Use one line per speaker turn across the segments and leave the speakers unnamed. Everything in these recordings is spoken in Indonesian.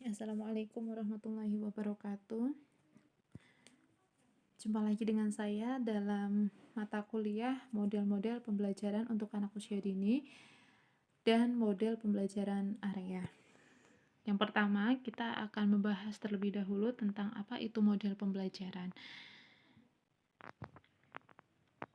Assalamualaikum warahmatullahi wabarakatuh. Jumpa lagi dengan saya dalam mata kuliah model-model pembelajaran untuk anak usia dini dan model pembelajaran area. Yang pertama, kita akan membahas terlebih dahulu tentang apa itu model pembelajaran.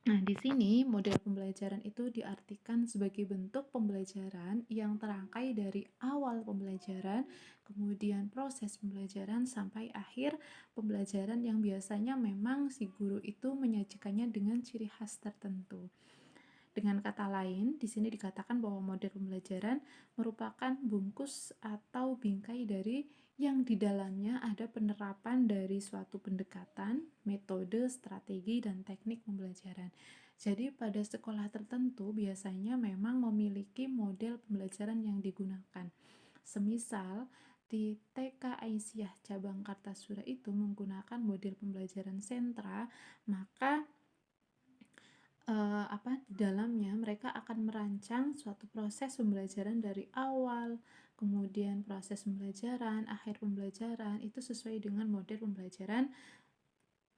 Nah, di sini model pembelajaran itu diartikan sebagai bentuk pembelajaran yang terangkai dari awal pembelajaran, kemudian proses pembelajaran sampai akhir pembelajaran yang biasanya memang si guru itu menyajikannya dengan ciri khas tertentu. Dengan kata lain, di sini dikatakan bahwa model pembelajaran merupakan bungkus atau bingkai dari yang di dalamnya ada penerapan dari suatu pendekatan, metode, strategi, dan teknik pembelajaran. Jadi pada sekolah tertentu biasanya memang memiliki model pembelajaran yang digunakan. Semisal di TK Aisyah cabang Kartasura itu menggunakan model pembelajaran sentra, maka di dalamnya mereka akan merancang suatu proses pembelajaran dari awal, kemudian proses pembelajaran, akhir pembelajaran itu sesuai dengan model pembelajaran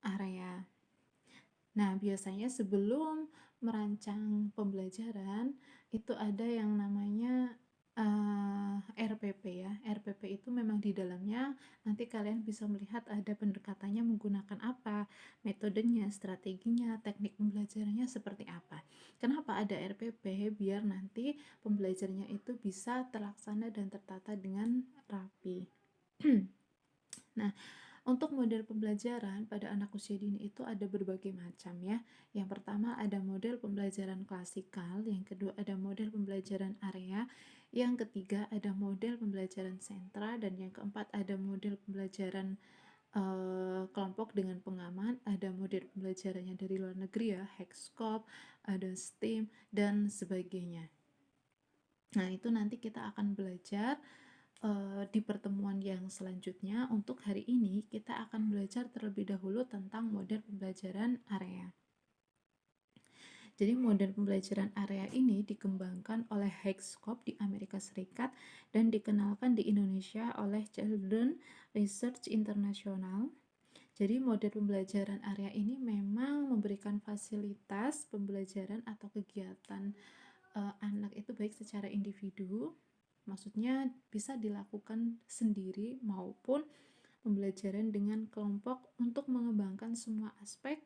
area. Nah, biasanya sebelum merancang pembelajaran itu ada yang namanya RPP ya. RPP itu memang di dalamnya nanti kalian bisa melihat ada pendekatannya menggunakan apa, metodenya, strateginya, teknik pembelajarannya seperti apa. Kenapa ada RPP? Biar nanti pembelajarannya itu bisa terlaksana dan tertata dengan rapi. Nah, untuk model pembelajaran pada anak usia dini itu ada berbagai macam ya. Yang pertama ada model pembelajaran klasikal, yang kedua ada model pembelajaran area, yang ketiga ada model pembelajaran sentra, dan yang keempat ada model pembelajaran kelompok dengan pengaman, ada model pembelajarannya dari luar negeri ya, Hexcop, ada STEAM, dan sebagainya. Nah, itu nanti kita akan belajar di pertemuan yang selanjutnya. Untuk hari ini kita akan belajar terlebih dahulu tentang model pembelajaran area. Jadi model pembelajaran area ini dikembangkan oleh Hexcop di Amerika Serikat dan dikenalkan di Indonesia oleh Children Research International. Jadi model pembelajaran area ini memang memberikan fasilitas pembelajaran atau kegiatan anak itu baik secara individu, maksudnya bisa dilakukan sendiri maupun pembelajaran dengan kelompok untuk mengembangkan semua aspek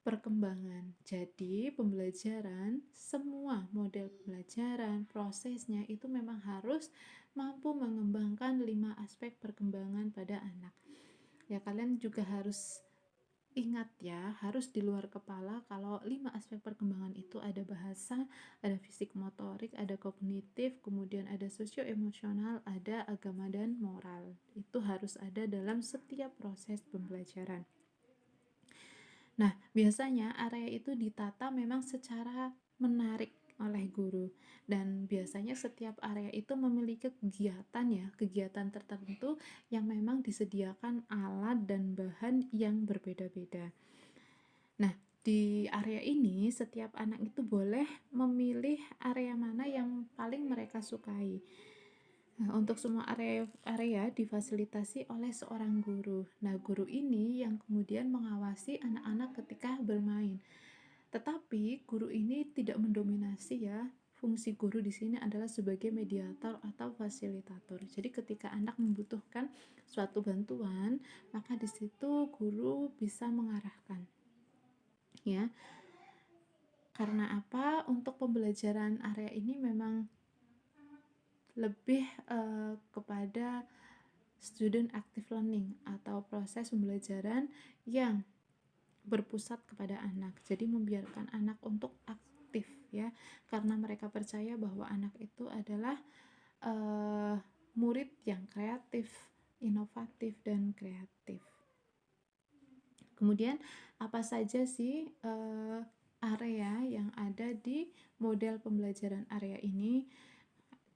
perkembangan. Jadi pembelajaran, semua model pembelajaran, prosesnya itu memang harus mampu mengembangkan 5 aspek perkembangan pada anak. Ya, kalian juga harus ingat ya, harus di luar kepala kalau 5 aspek perkembangan itu ada bahasa, ada fisik motorik, ada kognitif, kemudian ada sosio-emosional, ada agama dan moral. Itu harus ada dalam setiap proses pembelajaran. Nah, biasanya area itu ditata memang secara menarik oleh guru, dan biasanya setiap area itu memiliki kegiatan tertentu yang memang disediakan alat dan bahan yang berbeda-beda. Nah, di area ini setiap anak itu boleh memilih area mana yang paling mereka sukai. Nah, untuk semua area difasilitasi oleh seorang guru. Nah, guru ini yang kemudian mengawasi anak-anak ketika bermain. Tetapi guru ini tidak mendominasi ya. Fungsi guru di sini adalah sebagai mediator atau fasilitator. Jadi ketika anak membutuhkan suatu bantuan, maka di situ guru bisa mengarahkan. Ya. Karena apa? Untuk pembelajaran area ini memang lebih kepada student active learning atau proses pembelajaran yang berpusat kepada anak. Jadi membiarkan anak untuk aktif ya, karena mereka percaya bahwa anak itu adalah murid yang kreatif, inovatif, dan kreatif. Kemudian apa saja sih area yang ada di model pembelajaran area ini?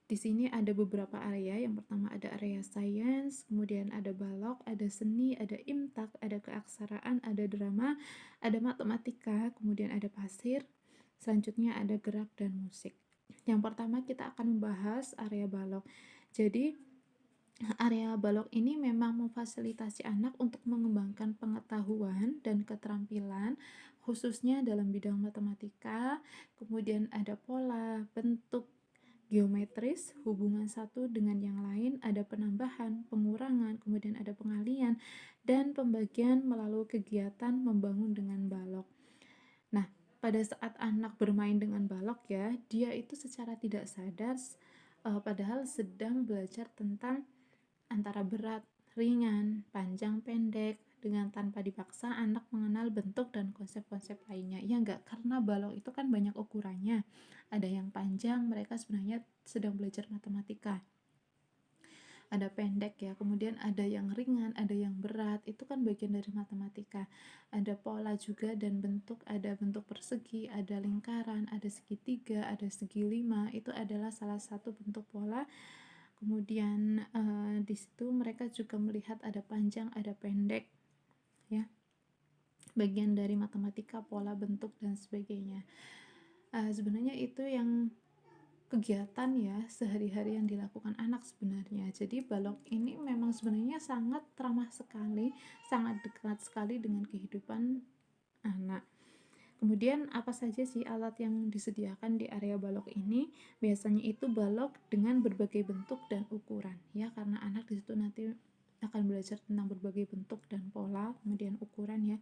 Di sini ada beberapa area. Yang pertama ada area sains, kemudian ada balok, ada seni, ada imtak, ada keaksaraan, ada drama, ada matematika, kemudian ada pasir, selanjutnya ada gerak dan musik. Yang pertama kita akan membahas area balok. Jadi Area balok ini memang memfasilitasi anak untuk mengembangkan pengetahuan dan keterampilan, khususnya dalam bidang matematika, kemudian ada pola, bentuk, geometris, hubungan satu dengan yang lain, ada penambahan, pengurangan, kemudian ada pengalian, dan pembagian melalui kegiatan membangun dengan balok. Nah, pada saat anak bermain dengan balok ya, dia itu secara tidak sadar padahal sedang belajar tentang antara berat, ringan, panjang, pendek, dengan tanpa dipaksa anak mengenal bentuk dan konsep-konsep lainnya. Ya enggak, karena balok itu kan banyak ukurannya. Ada yang panjang, mereka sebenarnya sedang belajar matematika. Ada pendek ya, kemudian ada yang ringan, ada yang berat, itu kan bagian dari matematika. Ada pola juga dan bentuk, ada bentuk persegi, ada lingkaran, ada segitiga, ada segi lima, itu adalah salah satu bentuk pola. Kemudian di situ mereka juga melihat ada panjang, ada pendek, ya, bagian dari matematika, pola, bentuk, dan sebagainya. Sebenarnya itu yang kegiatan ya sehari-hari yang dilakukan anak sebenarnya. Jadi balok ini memang sebenarnya sangat ramah sekali, sangat dekat sekali dengan kehidupan anak. Kemudian apa saja sih alat yang disediakan di area balok ini? Biasanya itu balok dengan berbagai bentuk dan ukuran ya, karena anak di situ nanti akan belajar tentang berbagai bentuk dan pola, kemudian ukuran ya.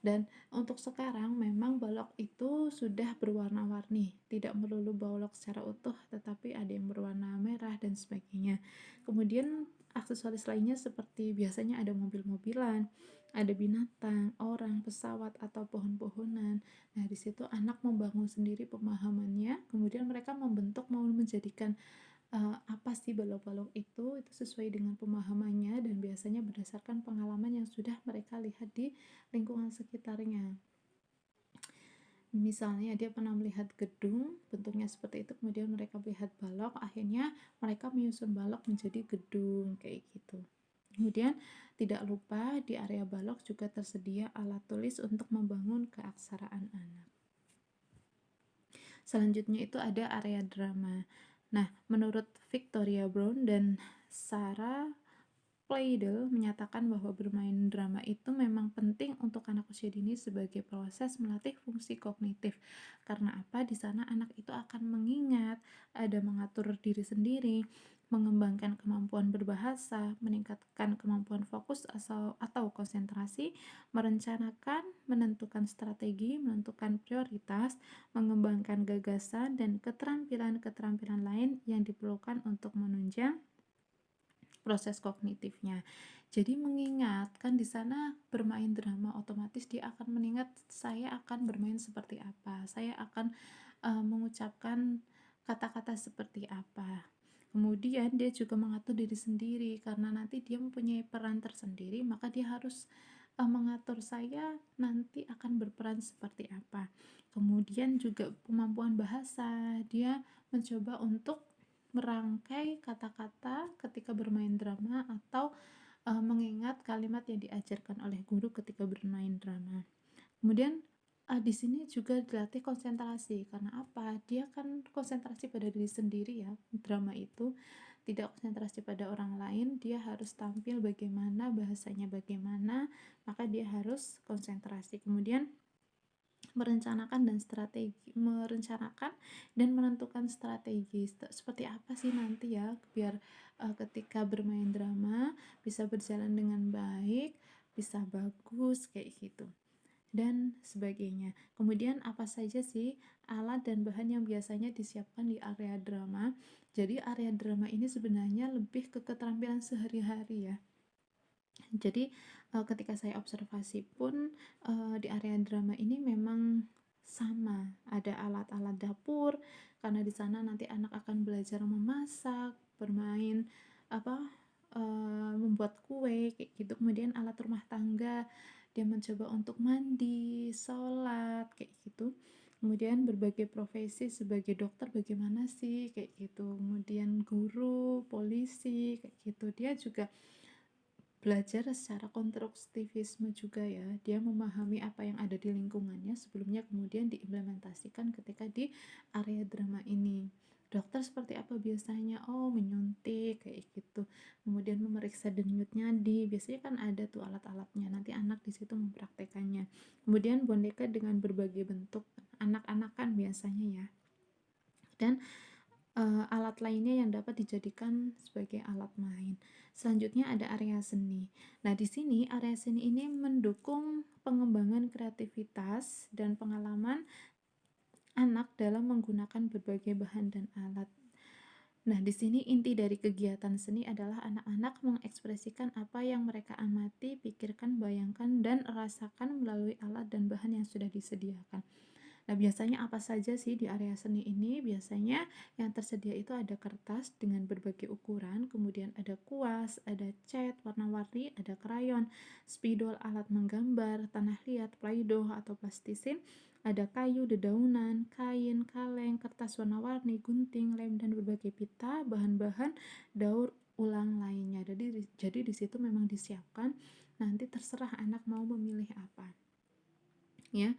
Dan untuk sekarang memang balok itu sudah berwarna-warni, tidak melulu balok secara utuh, tetapi ada yang berwarna merah dan sebagainya. Kemudian aksesoris lainnya seperti biasanya ada mobil-mobilan, ada binatang, orang, pesawat, atau pohon-pohonan. Nah, di situ anak membangun sendiri pemahamannya, kemudian mereka membentuk mau menjadikan apa sih balok-balok itu sesuai dengan pemahamannya dan biasanya berdasarkan pengalaman yang sudah mereka lihat di lingkungan sekitarnya. Misalnya dia pernah melihat gedung bentuknya seperti itu, kemudian mereka melihat balok, akhirnya mereka menyusun balok menjadi gedung kayak gitu. Kemudian tidak lupa di area balok juga tersedia alat tulis untuk membangun keaksaraan anak. Selanjutnya itu ada area drama. Nah, menurut Victoria Brown dan Sarah Pleidel menyatakan bahwa bermain drama itu memang penting untuk anak usia dini sebagai proses melatih fungsi kognitif. Karena apa? Di sana anak itu akan mengingat, ada mengatur diri sendiri, mengembangkan kemampuan berbahasa, meningkatkan kemampuan fokus atau konsentrasi, merencanakan, menentukan strategi, menentukan prioritas, mengembangkan gagasan dan keterampilan-keterampilan lain yang diperlukan untuk menunjang proses kognitifnya. Jadi mengingat, kan di sana bermain drama otomatis dia akan mengingat saya akan bermain seperti apa, saya akan mengucapkan kata-kata seperti apa. Kemudian dia juga mengatur diri sendiri karena nanti dia mempunyai peran tersendiri, maka dia harus mengatur saya nanti akan berperan seperti apa. Kemudian juga kemampuan bahasa, dia mencoba untuk merangkai kata-kata ketika bermain drama atau mengingat kalimat yang diajarkan oleh guru ketika bermain drama. Kemudian di sini juga dilatih konsentrasi karena apa? Dia kan konsentrasi pada diri sendiri ya. Drama itu tidak konsentrasi pada orang lain, dia harus tampil bagaimana, bahasanya bagaimana, maka dia harus konsentrasi. Kemudian merencanakan dan menentukan strategi seperti apa sih nanti ya biar ketika bermain drama bisa berjalan dengan baik, bisa bagus kayak gitu dan sebagainya. Kemudian apa saja sih alat dan bahan yang biasanya disiapkan di area drama? Jadi area drama ini sebenarnya lebih ke keterampilan sehari-hari ya. Jadi ketika saya observasi pun di area drama ini memang sama, ada alat-alat dapur karena di sana nanti anak akan belajar memasak, bermain membuat kue kayak gitu. Kemudian alat rumah tangga, dia mencoba untuk mandi, sholat kayak gitu. Kemudian berbagai profesi sebagai dokter bagaimana sih kayak gitu. Kemudian guru, polisi kayak gitu. Dia juga belajar secara konstruktivisme juga ya, dia memahami apa yang ada di lingkungannya sebelumnya kemudian diimplementasikan ketika di area drama ini. Dokter seperti apa biasanya? Oh, menyuntik kayak gitu. kemudian memeriksa denyut nadi. Biasanya kan ada tuh alat-alatnya. Nanti anak di situ mempraktekannya. Kemudian boneka dengan berbagai bentuk, anak-anakan biasanya ya. Dan alat lainnya yang dapat dijadikan sebagai alat main. Selanjutnya ada area seni. Nah, di sini area seni ini mendukung pengembangan kreativitas dan pengalaman anak dalam menggunakan berbagai bahan dan alat. Nah, di sini inti dari kegiatan seni adalah anak-anak mengekspresikan apa yang mereka amati, pikirkan, bayangkan, dan rasakan melalui alat dan bahan yang sudah disediakan. Nah, biasanya apa saja sih di area seni ini? Biasanya yang tersedia itu ada kertas dengan berbagai ukuran, kemudian ada kuas, ada cat warna-warni, ada krayon, spidol alat menggambar, tanah liat, play-doh atau plastisin, ada kayu, dedaunan, kain, kaleng, kertas warna-warni, gunting, lem, dan berbagai pita, bahan-bahan daur ulang lainnya. Jadi di situ memang disiapkan, nanti terserah anak mau memilih apa. Ya.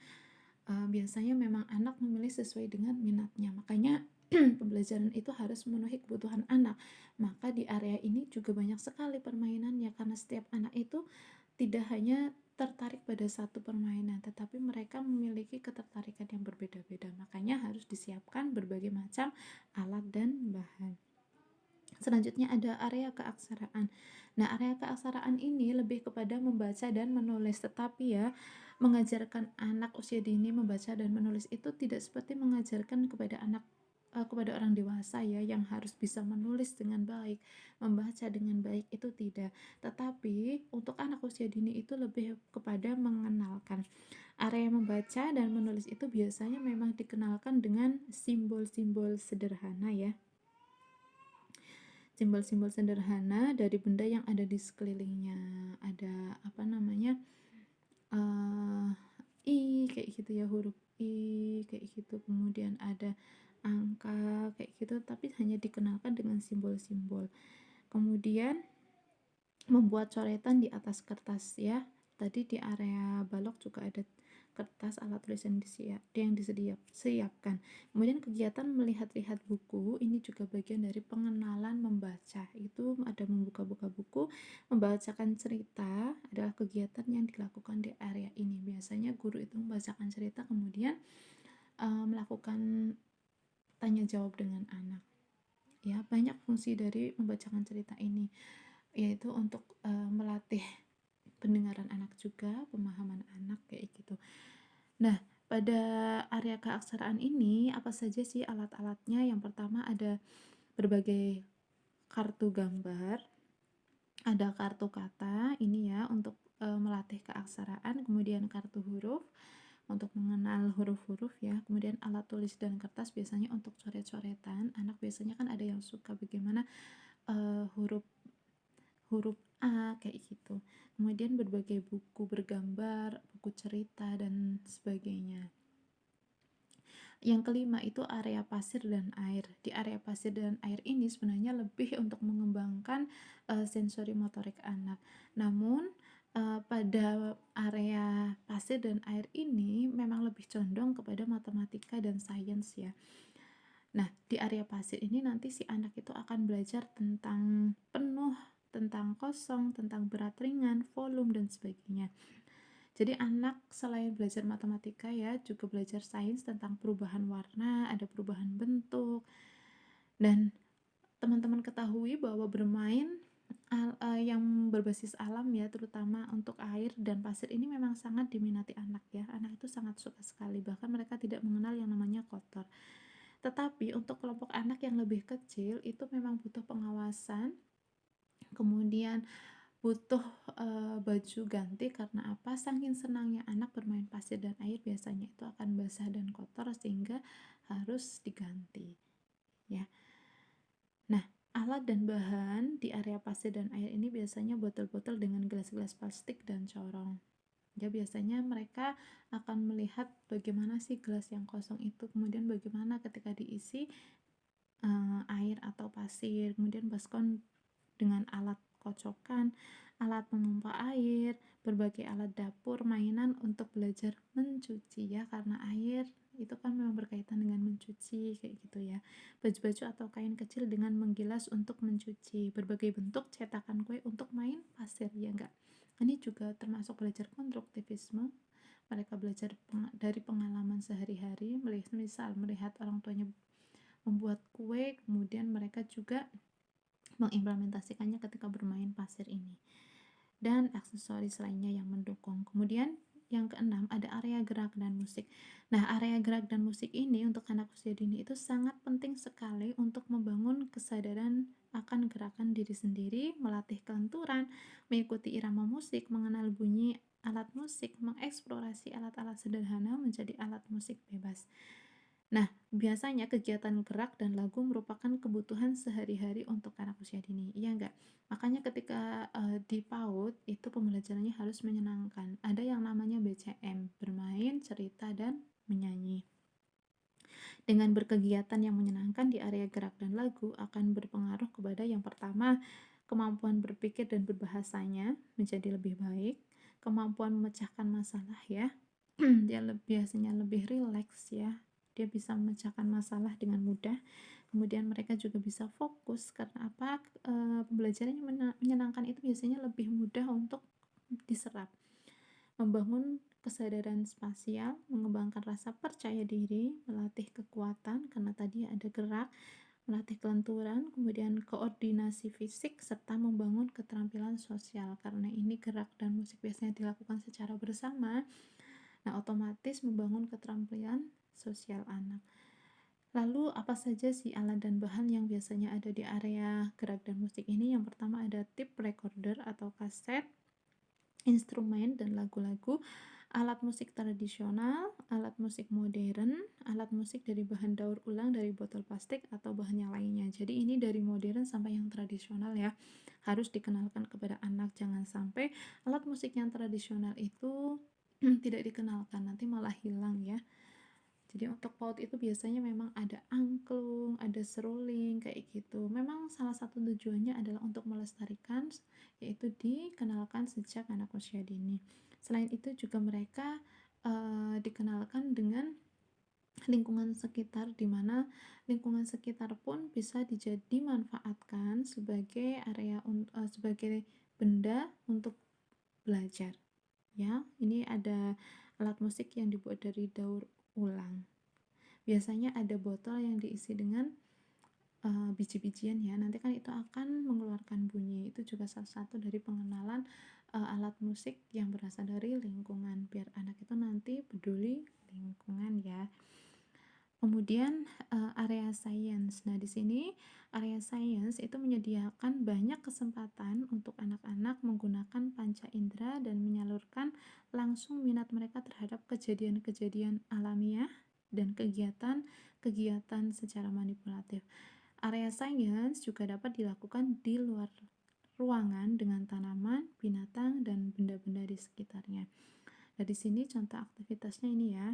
Biasanya memang anak memilih sesuai dengan minatnya, makanya pembelajaran itu harus memenuhi kebutuhan anak. Maka di area ini juga banyak sekali permainannya, karena setiap anak itu tidak hanya tertarik pada satu permainan, tetapi mereka memiliki ketertarikan yang berbeda-beda. Makanya harus disiapkan berbagai macam alat dan bahan. Selanjutnya ada area keaksaraan. Nah, area keaksaraan ini lebih kepada membaca dan menulis, tetapi ya, mengajarkan anak usia dini membaca dan menulis itu tidak seperti mengajarkan kepada orang dewasa ya, yang harus bisa menulis dengan baik, membaca dengan baik, itu tidak. Tetapi untuk anak usia dini itu lebih kepada mengenalkan. Area membaca dan menulis itu biasanya memang dikenalkan dengan simbol-simbol sederhana ya. Simbol-simbol sederhana dari benda yang ada di sekelilingnya. Ada I kayak gitu ya, huruf I kayak gitu, kemudian ada angka kayak gitu, tapi hanya dikenalkan dengan simbol-simbol. Kemudian membuat coretan di atas kertas ya. Tadi di area balok juga ada kertas alat tulis yang disediakan. Kemudian kegiatan melihat-lihat buku, ini juga bagian dari pengenalan membaca. Itu ada membuka-buka buku, membacakan cerita adalah kegiatan yang dilakukan di area ini. Biasanya guru itu membacakan cerita, kemudian melakukan tanya jawab dengan anak. Ya, banyak fungsi dari membacakan cerita ini, yaitu untuk melatih pendengaran anak juga, pemahaman anak kayak gitu. Nah, pada area keaksaraan ini apa saja sih alat-alatnya? Yang pertama ada berbagai kartu gambar, ada kartu kata ini ya untuk melatih keaksaraan, kemudian kartu huruf untuk mengenal huruf-huruf ya, kemudian alat tulis dan kertas biasanya untuk coret-coretan. Anak biasanya kan ada yang suka bagaimana huruf A kayak gitu. Kemudian berbagai buku bergambar, buku cerita dan sebagainya. Yang kelima itu area pasir dan air. Di area pasir dan air ini sebenarnya lebih untuk mengembangkan sensori motorik anak. Namun pada area pasir dan air ini memang lebih condong kepada matematika dan sains ya. Nah, di area pasir ini nanti si anak itu akan belajar tentang penuh, tentang kosong, tentang berat ringan, volume, dan sebagainya. Jadi anak selain belajar matematika ya, juga belajar sains tentang perubahan warna, ada perubahan bentuk. Dan teman-teman ketahui bahwa bermain yang berbasis alam ya, terutama untuk air dan pasir ini memang sangat diminati anak ya. Anak itu sangat suka sekali, bahkan mereka tidak mengenal yang namanya kotor. Tetapi untuk kelompok anak yang lebih kecil itu memang butuh pengawasan, kemudian butuh baju ganti. Karena apa? Saking senangnya anak bermain pasir dan air, biasanya itu akan basah dan kotor sehingga harus diganti ya. Nah, alat dan bahan di area pasir dan air ini biasanya botol-botol dengan gelas-gelas plastik dan corong. Ya, biasanya mereka akan melihat bagaimana sih gelas yang kosong itu, kemudian bagaimana ketika diisi air atau pasir, kemudian baskom dengan alat kocokan, alat memompa air, berbagai alat dapur, mainan untuk belajar mencuci ya, karena air itu kan memang berkaitan dengan mencuci kayak gitu ya. Baju-baju atau kain kecil dengan menggilas untuk mencuci, berbagai bentuk cetakan kue untuk main pasir, ya enggak. Ini juga termasuk belajar konstruktivisme. Mereka belajar dari pengalaman sehari-hari, misal melihat orang tuanya membuat kue, kemudian mereka juga mengimplementasikannya ketika bermain pasir ini, dan aksesoris lainnya yang mendukung. Kemudian yang keenam ada area gerak dan musik. Nah, area gerak dan musik ini untuk anak usia dini itu sangat penting sekali untuk membangun kesadaran akan gerakan diri sendiri, melatih kelenturan, mengikuti irama musik, mengenal bunyi alat musik, mengeksplorasi alat-alat sederhana menjadi alat musik bebas. Nah, biasanya kegiatan gerak dan lagu merupakan kebutuhan sehari-hari untuk anak usia dini, iya enggak? Makanya ketika di PAUD itu pembelajarannya harus menyenangkan. Ada yang namanya BCM, bermain, cerita, dan menyanyi. Dengan berkegiatan yang menyenangkan di area gerak dan lagu akan berpengaruh kepada yang pertama, kemampuan berpikir dan berbahasanya menjadi lebih baik, kemampuan memecahkan masalah ya. Dia biasanya lebih rileks ya. Dia bisa memecahkan masalah dengan mudah. Kemudian mereka juga bisa fokus karena apa? Pembelajaran yang menyenangkan itu biasanya lebih mudah untuk diserap. Membangun kesadaran spasial, mengembangkan rasa percaya diri, melatih kekuatan karena tadi ada gerak, melatih kelenturan, kemudian koordinasi fisik, serta membangun keterampilan sosial. Karena ini gerak dan musik biasanya dilakukan secara bersama, nah otomatis membangun keterampilan sosial anak. Lalu apa saja sih alat dan bahan yang biasanya ada di area gerak dan musik ini? Yang pertama ada tape recorder atau kaset, instrumen dan lagu-lagu, alat musik tradisional, alat musik modern, alat musik dari bahan daur ulang dari botol plastik atau bahan yang lainnya. Jadi ini dari modern sampai yang tradisional ya, harus dikenalkan kepada anak. Jangan sampai alat musik yang tradisional itu tidak dikenalkan, nanti malah hilang ya. Jadi untuk PAUD itu biasanya memang ada angklung, ada seruling kayak gitu. Memang salah satu tujuannya adalah untuk melestarikan, yaitu dikenalkan sejak anak usia dini. Selain itu juga mereka dikenalkan dengan lingkungan sekitar, di mana lingkungan sekitar pun bisa dimanfaatkan sebagai area sebagai benda untuk belajar. Ya, ini ada alat musik yang dibuat dari daur ulang. Biasanya ada botol yang diisi dengan biji-bijian ya. Nanti kan itu akan mengeluarkan bunyi. Itu juga salah satu dari pengenalan alat musik yang berasal dari lingkungan, biar anak itu nanti peduli lingkungan ya. Kemudian area science. Nah, di sini area science itu menyediakan banyak kesempatan untuk anak-anak menggunakan panca indera dan menyalurkan langsung minat mereka terhadap kejadian-kejadian alamiah dan kegiatan-kegiatan secara manipulatif. Area science juga dapat dilakukan di luar ruangan dengan tanaman, binatang, dan benda-benda di sekitarnya. Nah, di sini contoh aktivitasnya ini ya.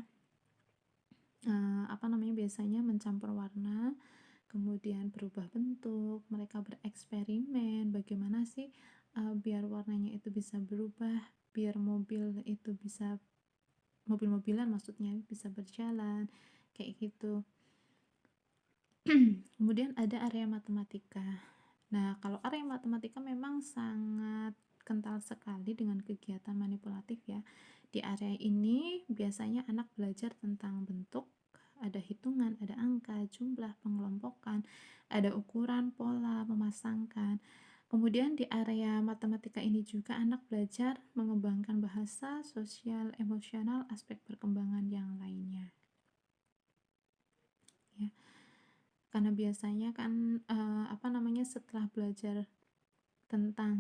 Biasanya mencampur warna, kemudian berubah bentuk, mereka bereksperimen bagaimana sih biar warnanya itu bisa berubah, biar mobil-mobilan maksudnya bisa berjalan kayak gitu. Kemudian ada area matematika. Nah, kalau area matematika memang sangat kental sekali dengan kegiatan manipulatif ya. Di area ini biasanya anak belajar tentang bentuk, ada hitungan, ada angka, jumlah, pengelompokan, ada ukuran, pola, memasangkan. Kemudian di area matematika ini juga anak belajar mengembangkan bahasa, sosial, emosional, aspek perkembangan yang lainnya. Ya. Karena biasanya kan setelah belajar tentang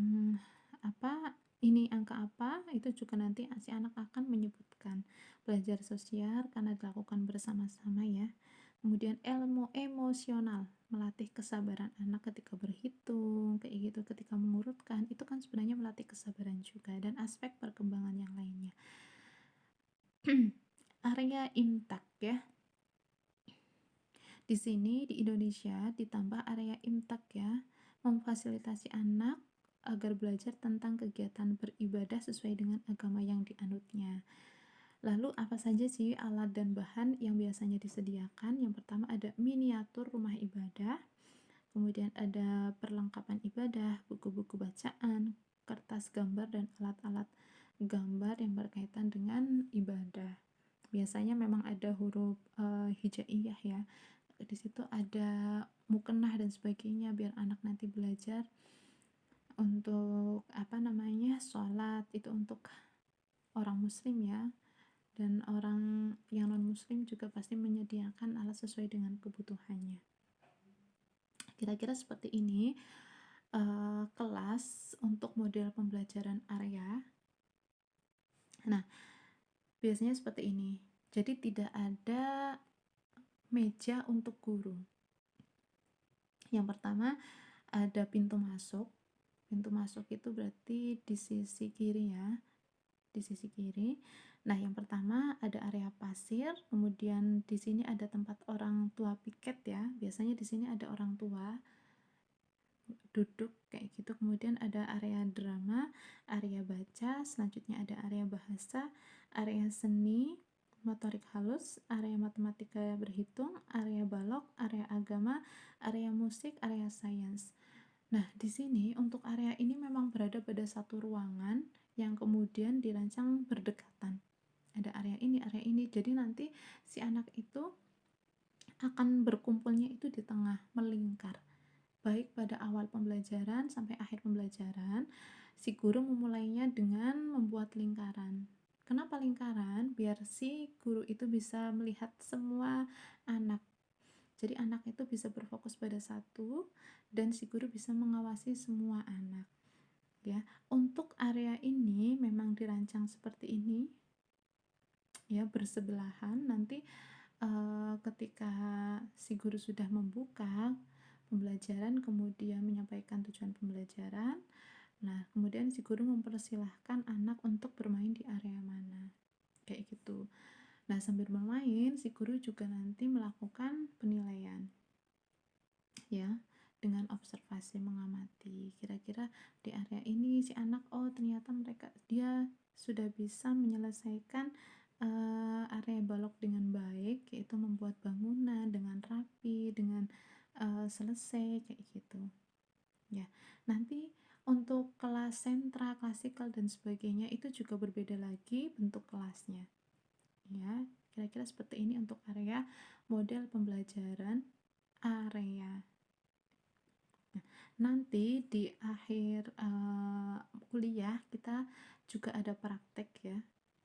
ini angka apa, itu juga nanti si anak akan menyebutkan. Belajar sosial karena dilakukan bersama-sama ya. Kemudian ilmu emosional, melatih kesabaran anak ketika berhitung kayak gitu, ketika mengurutkan, itu kan sebenarnya melatih kesabaran juga, dan aspek perkembangan yang lainnya. Area imtak ya. Di sini di Indonesia ditambah area imtak ya, memfasilitasi anak agar belajar tentang kegiatan beribadah sesuai dengan agama yang dianutnya. Lalu apa saja sih alat dan bahan yang biasanya disediakan? Yang pertama ada miniatur rumah ibadah, kemudian ada perlengkapan ibadah, buku-buku bacaan, kertas gambar, dan alat-alat gambar yang berkaitan dengan ibadah. Biasanya memang ada huruf hijaiyah ya. Di situ ada mukenah dan sebagainya biar anak nanti belajar untuk sholat itu untuk orang muslim ya, dan orang yang non muslim juga pasti menyediakan alat sesuai dengan kebutuhannya. Kira-kira seperti ini kelas untuk model pembelajaran area. Nah, biasanya seperti ini. Jadi tidak ada meja untuk guru. Yang pertama ada pintu masuk. Pintu masuk itu berarti di sisi kiri ya, di sisi kiri. Nah, yang pertama ada area pasir, kemudian di sini ada tempat orang tua piket ya. Biasanya di sini ada orang tua duduk kayak gitu. Kemudian ada area drama, area baca, selanjutnya ada area bahasa, area seni, motorik halus, area matematika berhitung, area balok, area agama, area musik, area sains. Nah, di sini untuk area ini memang berada pada satu ruangan yang kemudian dirancang berdekatan. Ada area ini. Jadi nanti si anak itu akan berkumpulnya itu di tengah, melingkar. Baik pada awal pembelajaran sampai akhir pembelajaran, si guru memulainya dengan membuat lingkaran. Kenapa lingkaran? Biar si guru itu bisa melihat semua anak. Jadi anak itu bisa berfokus pada satu dan si guru bisa mengawasi semua anak. Ya, untuk area ini memang dirancang seperti ini. Ya, bersebelahan. Nanti ketika si guru sudah membuka pembelajaran, kemudian menyampaikan tujuan pembelajaran, nah kemudian si guru mempersilahkan anak untuk bermain di area mana, kayak gitu. Nah, sambil bermain si guru juga nanti melakukan penilaian ya, dengan observasi, mengamati kira-kira di area ini si anak, oh ternyata dia sudah bisa menyelesaikan area balok dengan baik, yaitu membuat bangunan dengan rapi, dengan selesai kayak gitu ya. Nanti untuk kelas sentra, klasikal dan sebagainya itu juga berbeda lagi bentuk kelasnya ya. Kira-kira seperti ini untuk area model pembelajaran area. Nah, nanti di akhir kuliah kita juga ada praktek ya.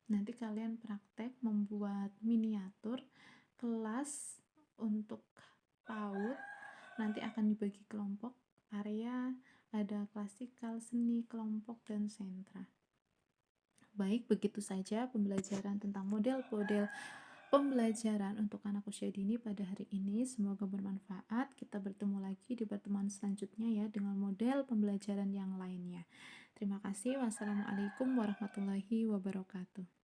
Nanti kalian praktek membuat miniatur kelas untuk PAUD. Nanti akan dibagi kelompok area, ada klasikal, seni, kelompok, dan sentra. Baik, begitu saja pembelajaran tentang model-model pembelajaran untuk anak usia dini pada hari ini. Semoga bermanfaat. Kita bertemu lagi di pertemuan selanjutnya ya dengan model pembelajaran yang lainnya. Terima kasih. Wassalamualaikum warahmatullahi wabarakatuh.